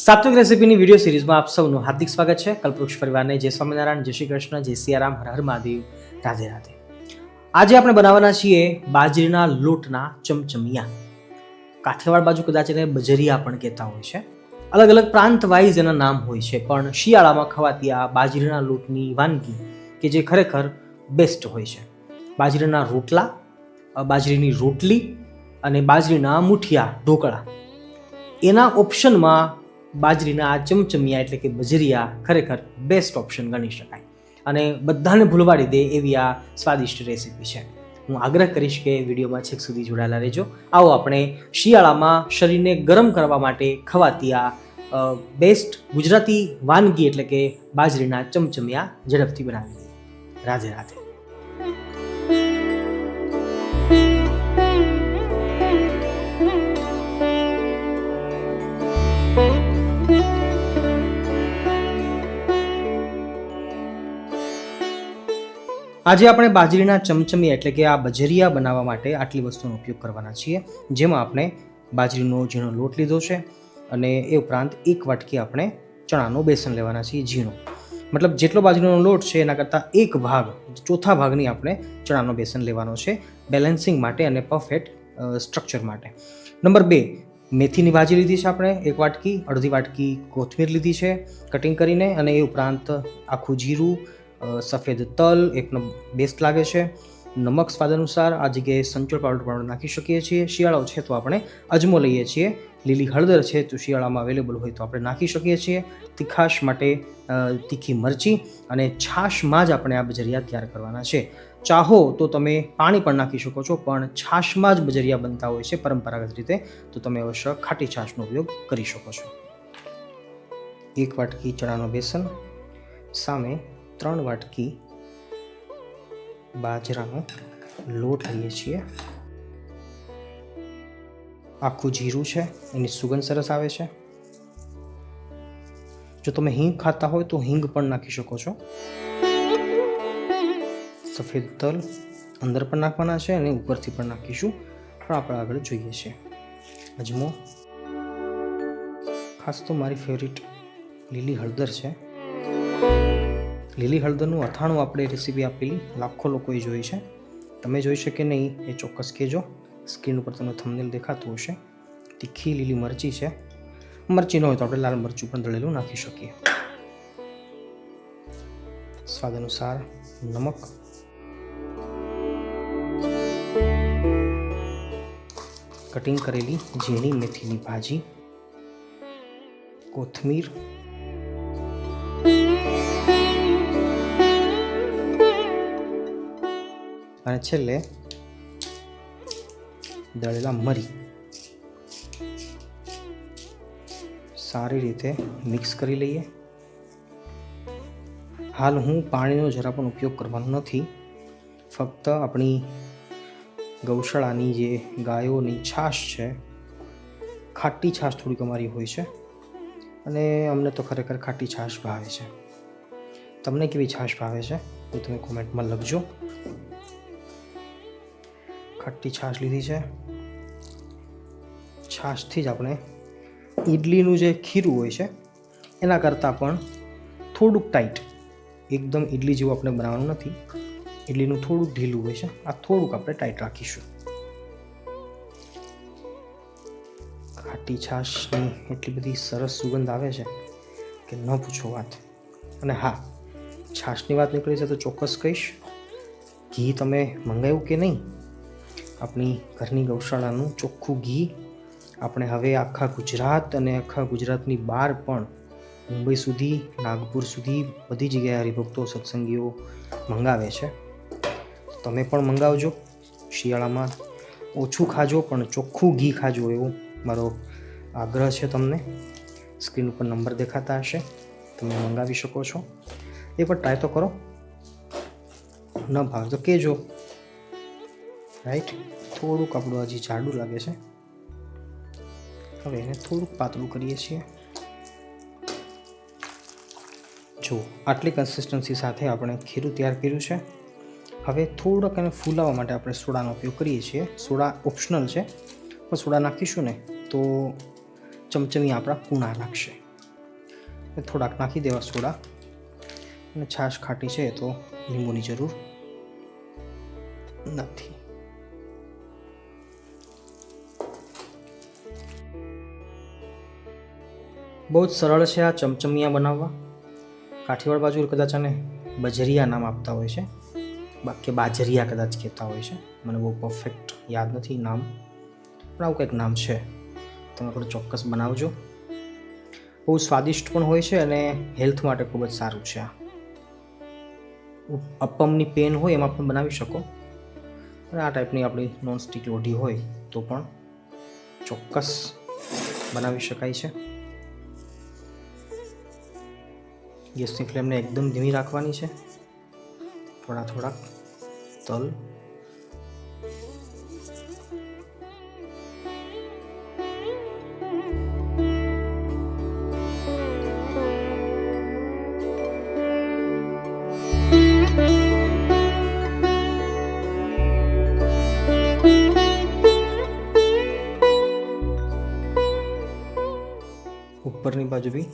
સાત્વિક રેસીપીની video સિરીઝમાં આપ સૌનું હાર્દિક સ્વાગત છે. કલ્પવૃક્ષ પરિવારને જય સ્વામિનારાયણ, જય શ્રી કૃષ્ણ, જય સિયારામ, હર હર મહાદેવ, રાધે રાધે. આજે આપણે બનાવવાના છીએ બાજરીના લોટના ચમચમિયા. કાઠિયાવાડ બાજુ કદાચ એને બજરિયા પણ કહેતા હોય છે. અલગ અલગ પ્રાંત વાઇઝ એના નામ હોય છે, પણ શિયાળામાં ખવાતી આ બાજરીના લોટની વાનગી કે જે ખરેખર બેસ્ટ હોય છે. બાજરીના રોટલા, બાજરીની રોટલી અને બાજરીના મુઠિયા ઢોકળા, એના ઓપ્શનમાં બાજરીના આ ચમચમિયા એટલે કે બજરિયા ખરેખર બેસ્ટ ઓપ્શન ગણી શકાય અને બધાને ભૂલવાડી દે એવી આ સ્વાદિષ્ટ રેસીપી છે. હું આગ્રહ કરીશ કે વિડીયોમાં છેક સુધી જોડાયેલા રહેજો. આવો આપણે શિયાળામાં શરીરને ગરમ કરવા માટે ખવાતી આ બેસ્ટ ગુજરાતી વાનગી એટલે કે બાજરીના ચમચમિયા ઝડપથી બનાવી દઈએ. રાધે રાધે. આજે આપણે બાજરીના ચમચમિયા એટલે કે આ બજરિયા બનાવવા માટે આટલી વસ્તુનો ઉપયોગ કરવાના છીએ, જેમાં આપણે બાજરીનો ઝીણો લોટ લીધો છે અને એ ઉપરાંત એક વાટકી આપણે ચણાનો બેસન લેવાના છીએ ઝીણો. મતલબ જેટલો બાજરીનો લોટ છે એના કરતાં એક ભાગ, ચોથા ભાગની આપણે ચણાનો બેસન લેવાનો છે બેલેન્સિંગ માટે અને પરફેક્ટ સ્ટ્રક્ચર માટે. નંબર 2, મેથીની ભાજી લીધી છે આપણે એક વાટકી, અડધી વાટકી કોથમીર લીધી છે કટિંગ કરીને, અને એ ઉપરાંત આખું જીરું, સફેદ તલ એકનો બેસ્ટ લાગે છે, નમક સ્વાદ અનુસાર, આ જગ્યાએ સંચળ પાવડર પણ નાખી શકીએ છીએ. શિયાળો છે તો આપણે અજમો લઈએ છીએ, લીલી હળદર છે તો શિયાળામાં અવેલેબલ હોય તો આપણે નાખી શકીએ છીએ. તીખાશ માટે તીખી મરચી અને છાશમાં જ આપણે આ બજરિયા તૈયાર કરવાના છે. ચાહો તો તમે પાણી પણ નાખી શકો છો, પણ છાશમાં જ બજરિયા બનતા હોય છે પરંપરાગત રીતે, તો તમે અવશ્ય ખાટી છાશનો ઉપયોગ કરી શકો છો. એક વાટકી ચણાનો બેસન સામે 3 વાટકી બાજરાનો લોટ લઈએ છીએ. આખું જીરું છે, એની સુગંધ સરસ આવે છે. જો તમે હિંગ ખાતા હોય તો હિંગ પણ નાખી શકો છો. સફેદ તલ અંદર પણ નાખવાના છે અને ઉપરથી પણ નાખીશું, પણ આપણે આગળ જોઈએ છીએ. અજમો, ખાસ તો મારી ફેવરિટ લીલી હળદર છે. લીલી હળદરનું અથાણું આપણે રેસીપી આપેલી લાખો લોકોએ જોઈ છે. તમે જોઈ છે કે નહીં એ ચોક્કસ કહેજો. સ્ક્રીન ઉપર તમને થંબનેલ દેખાતું હશે. તીખી લીલી મરચી છે. મરચી ન હોય તો આપણે લાલ મરચું પણ દળેલું નાખી શકીએ. સ્વાદ અનુસાર નમક, કટિંગ કરેલી ઝીણી મેથીની ભાજી, કોથમીર, અને છેલ્લે દળેલા મરી. સારી રીતે મિક્સ કરી લઈએ. હાલ હું પાણીનો જરા પણ ઉપયોગ કરવાનો નથી, ફક્ત આપણી ગૌશાળાની જે ગાયોની છાશ છે, ખાટી છાશ થોડીક અમારી હોય છે અને અમને તો ખરેખર ખાટી છાશ ભાવે છે. તમને કેવી છાશ ભાવે છે એ તમે કોમેન્ટમાં લખજો. ખાટી છાશ લીધી છે. છાશથી જ આપણે ઈડલીનું જે ખીરું હોય છે એના કરતાં પણ થોડુંક ટાઈટ, એકદમ ઈડલી જેવું આપણે બનાવવાનું નથી. ઈડલીનું થોડુંક ઢીલું હોય છે, આ થોડુંક આપણે ટાઈટ રાખીશું. ખાટી છાશની એટલી બધી સરસ સુગંધ આવે છે કે ન પૂછો વાત. અને હા, છાશની વાત નીકળી છે તો ચોક્કસ કહીશ, ઘી તમે મંગાવ્યું કે નહીં? આપણી ઘરની ગૌશાળાનું ચોખ્ખું ઘી આપણે હવે આખા ગુજરાત અને આખા ગુજરાતની બહાર પણ, મુંબઈ સુધી, નાગપુર સુધી બધી જગ્યાએ હરિભક્તો, સત્સંગીઓ મંગાવે છે. તમે પણ મંગાવજો. શિયાળામાં ઓછું ખાજો પણ ચોખ્ખું ઘી ખાજો, એવો મારો આગ્રહ છે તમને. સ્ક્રીન ઉપર નંબર દેખાતા હશે, તમે મંગાવી શકો છો. એકવાર ટ્રાય તો કરો, ન ભાવે તો કહેજો. રાઈટ, થોડુંક આપણું હજી જાડું લાગે છે. હવે એને થોડુંક પાતળું કરીએ છીએ. જો આટલી કન્સિસ્ટન્સી સાથે આપણે ખીરું તૈયાર કર્યું છે. હવે થોડોક એને ફૂલાવવા માટે આપણે સોડાનો ઉપયોગ કરીએ છીએ. સોડા ઓપ્શનલ છે, પણ સોડા નાખીશું ને તો ચમચમી આપણા કૂણા લાગશે. થોડાક નાખી દેવા સોડા, અને છાશ ખાટી છે તો લીંબુની જરૂર નથી. બહુ જ સરળ છે આ ચમચમિયા બનાવવા. કાઠિયાવાડ બાજુ કદાચ આને બજરિયા નામ આપતા હોય છે, બાકી બાજરિયા કદાચ કહેતા હોય છે. મને બહુ પરફેક્ટ યાદ નથી નામ, પણ આવું કંઈક નામ છે. તમે પણ ચોક્કસ બનાવજો. બહુ સ્વાદિષ્ટ પણ હોય છે અને હેલ્થ માટે ખૂબ જ સારું છે. આ અપ્પમની પેન હોય એમાં પણ બનાવી શકો, અને આ ટાઈપની આપણી નોનસ્ટિક લોઢી હોય તો પણ ચોક્કસ બનાવી શકાય છે. ગેસની ફ્લેમને એકદમ ધીમી રાખવાની છે. થોડાક તલ, ઉપરની બાજુ બી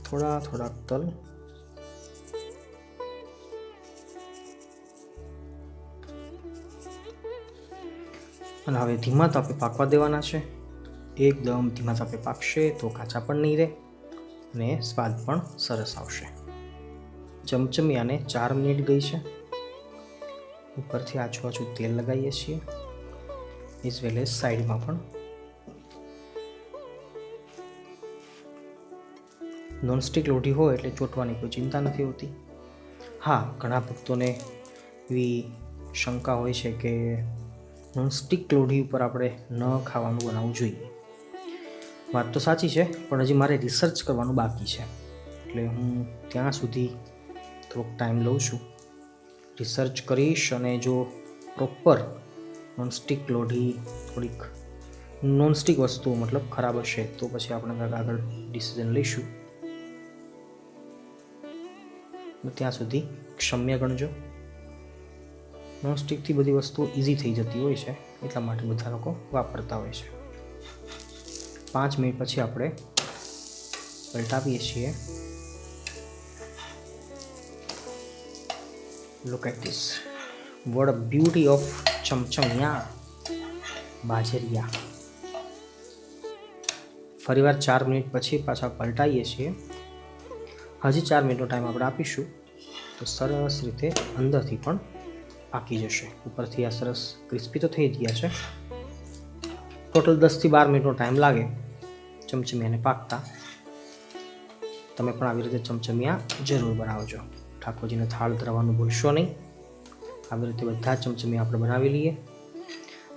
થોડાક તલ, અને હવે ધીમા તાપે પાકવા દેવાના છે. એકદમ ધીમા તાપે પાકશે તો કાચા પણ નહીં રહે અને સ્વાદ પણ સરસ આવશે. ચમચમિયાને 4 મિનિટ ગઈ છે. ઉપરથી આજુબાજુ તેલ લગાવીએ છીએ, એઝ વેલ એઝ સાઈડમાં પણ. નોનસ્ટિક લોઢી હોય એટલે ચોંટવાની કોઈ ચિંતા નથી હોતી. હા, ઘણા ભક્તોને એવી શંકા હોય છે કે નોનસ્ટિક લોઢી ઉપર આપણે ન ખાવાનું બનાવવું જોઈએ. વાત તો સાચી છે, પણ હજી મારે રિસર્ચ કરવાનું બાકી છે, એટલે હું ત્યાં સુધી થોડોક ટાઈમ લઉં છું. રિસર્ચ કરીશ, અને જો પ્રોપર નોનસ્ટિક લોઢી થોડીક નોનસ્ટિક વસ્તુઓ મતલબ ખરાબ હશે તો પછી આપણે આગળ ડિસિઝન લઈશું. ત્યાં સુધી ક્ષમ્ય ગણજો. નોનસ્ટિકથી બધી વસ્તુઓ ઇઝી થઈ જતી હોય છે, એટલા માટે બધા લોકો વાપરતા હોય છે. 5 મિનિટ પછી આપણે પલટાવીએ છીએ. Look at this, what a beauty of ચમચમિયા બાજરિયા. ફરીવાર 4 મિનિટ પછી પાછા પલટાવીએ છીએ. હજી 4 મિનિટનો ટાઈમ આપણે આપીશું તો સરસ રીતે અંદરથી પણ પાકી જશે. ઉપરથી આ સરસ ક્રિસ્પી તો થઈ જ ગયા છે. ટોટલ 10થી 12 મિનિટનો ટાઈમ લાગે ચમચમિયાને પાકતા. તમે પણ આવી રીતે ચમચમિયા જરૂર બનાવજો. ઠાકોરજીને થાળ ધરવાનું ભૂલશો નહીં. આવી રીતે બધા ચમચમિયા આપણે બનાવી લઈએ,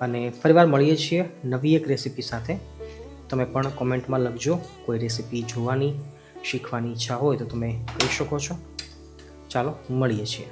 અને ફરીવાર મળીએ છીએ નવી એક રેસીપી સાથે. તમે પણ કોમેન્ટમાં લખજો, કોઈ રેસીપી જોવાની શીખવાની ઈચ્છા હોય તો તમે કહી શકો છો. ચાલો મળીએ છીએ.